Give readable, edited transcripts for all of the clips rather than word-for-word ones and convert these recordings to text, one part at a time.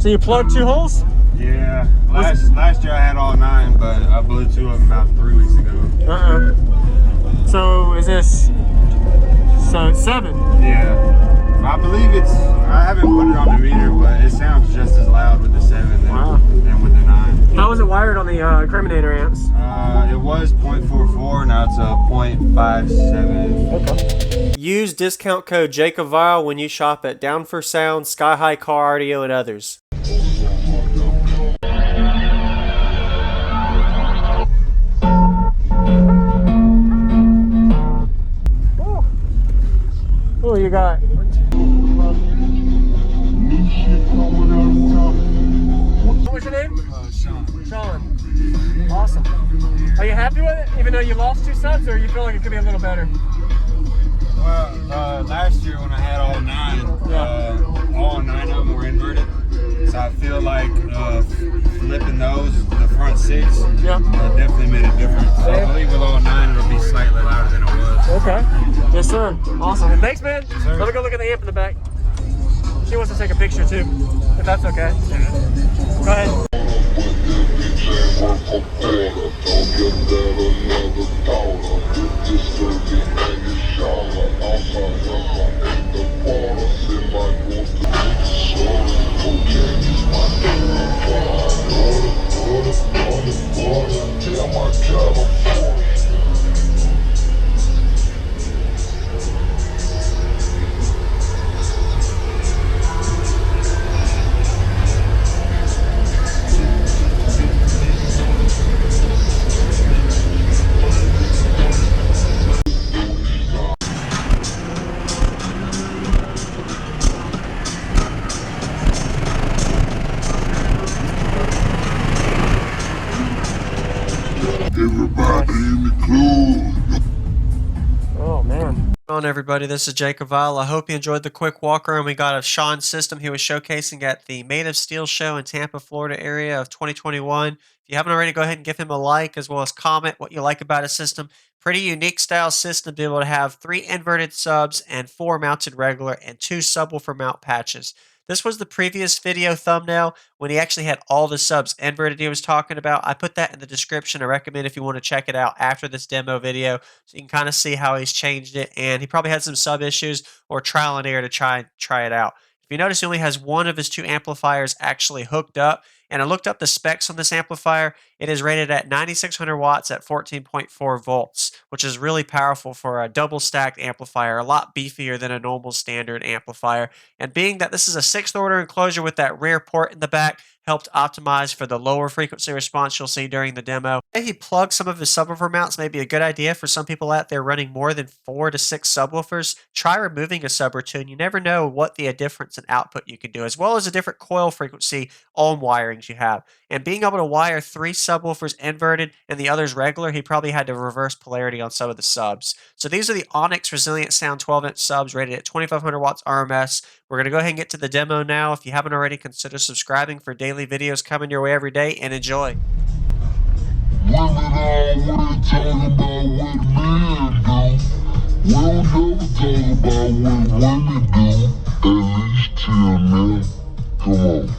So you plugged 2 holes? Yeah. Last year I had all 9, but I blew 2 of them about 3 weeks ago. So is this... So it's 7? Yeah. I believe I haven't put it on the meter, but it sounds just as loud with the 7 than with the 9. How was it wired on the incriminator amps? It was 0.44, now it's a 0.57. Okay. Use discount code JACOBVILE when you shop at Down for Sound, Sky High Car Audio, and others. Oh, you got... What was your name? Shawn. Shawn. Awesome. Are you happy with it, even though you lost 2 subs, or you feel like it could be a little better? Well, last year when I had all 9, all 9 of them were inverted. So I feel like flipping those, the front 6, definitely made a difference. So I believe with all 9 it'll be slightly louder than it was. Okay. Yes, sir. Awesome. Thanks, man. Yes, sir. Let me go look at the amp in the back. She wants to take a picture too, if that's okay. Go ahead. Everybody in the club. Oh man. On everybody, this is Jacob Vile. I hope you enjoyed the quick walk around we got of Shawn's system he was showcasing at the Made of Steel show in Tampa, Florida area of 2021. If you haven't already, go ahead and give him a like as well as comment what you like about his system. Pretty unique style system to be able to have 3 inverted subs and 4 mounted regular and 2 subwoofer mount patches. This was the previous video thumbnail when he actually had all the subs inverted he was talking about. I put that in the description. I recommend if you want to check it out after this demo video so you can kind of see how he's changed it. And he probably had some sub issues or trial and error to try it out. If you notice, he only has 1 of his 2 amplifiers actually hooked up. And I looked up the specs on this amplifier. It is rated at 9600 watts at 14.4 volts, which is really powerful for a double stacked amplifier, a lot beefier than a normal standard amplifier. And being that this is a 6th order enclosure with that rear port in the back, helped optimize for the lower frequency response you'll see during the demo. He plugged some of his subwoofer mounts, may be a good idea for some people out there running more than 4 to 6 subwoofers. Try removing a sub or 2, and you never know what the difference in output you can do, as well as a different coil frequency on wirings you have. And being able to wire 3 subwoofers inverted and the others regular, he probably had to reverse polarity on some of the subs. So these are the Onyx Resilient Sound 12-inch subs rated at 2500 watts RMS. We're going to go ahead and get to the demo now. If you haven't already, consider subscribing for daily videos coming your way every day, and enjoy. Women always talk about what men do. We'll never talk about what women do. At least till now. Come on.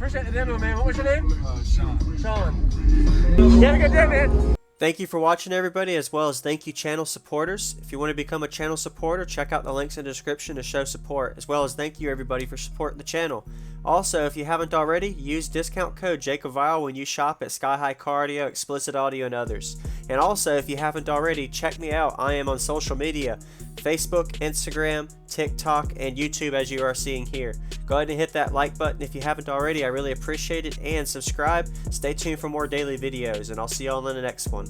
appreciate the demo, man. What was your name? Shawn. Shawn. You have a good day, man. Thank you for watching, everybody, as well as thank you, channel supporters. If you want to become a channel supporter, check out the links in the description to show support, as well as thank you, everybody, for supporting the channel. Also, if you haven't already, use discount code JACOVILE when you shop at Sky High Cardio, Explicit Audio, and others. And also, if you haven't already, check me out. I am on social media, Facebook, Instagram, TikTok, and YouTube, as you are seeing here. Go ahead and hit that like button if you haven't already. I really appreciate it. And subscribe. Stay tuned for more daily videos, and I'll see you all in the next one.